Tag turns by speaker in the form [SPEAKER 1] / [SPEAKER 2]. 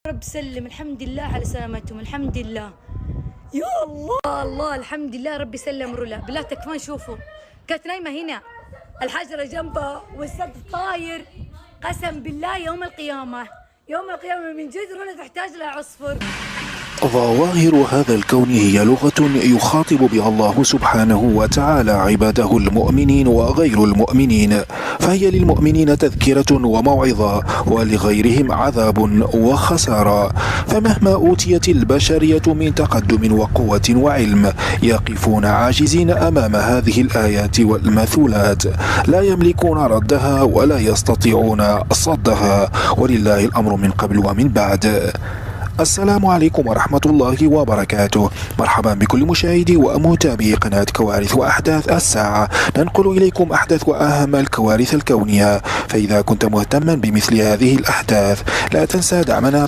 [SPEAKER 1] رب سلم. الحمد لله على سلامتهم. الحمد لله. يا الله الله الحمد لله. ربي سلم رولا. بالله تكفون شوفوا. كانت نايمة هنا الحجرة جنبها والسقف طاير. قسم بالله يوم القيامة يوم القيامة من جد رولا تحتاج لعصفر.
[SPEAKER 2] ظواهر هذا الكون هي لغة يخاطب بها الله سبحانه وتعالى عباده المؤمنين وغير المؤمنين، فهي للمؤمنين تذكرة وموعظة، ولغيرهم عذاب وخسارة. فمهما أوتيت البشرية من تقدم وقوة وعلم، يقفون عاجزين أمام هذه الآيات والمثولات، لا يملكون ردها ولا يستطيعون صدها، ولله الأمر من قبل ومن بعد. السلام عليكم ورحمة الله وبركاته. مرحبا بكل مشاهدي ومتابعي قناة كوارث وأحداث الساعة. ننقل إليكم أحدث وأهم الكوارث الكونية، فإذا كنت مهتما بمثل هذه الأحداث لا تنسى دعمنا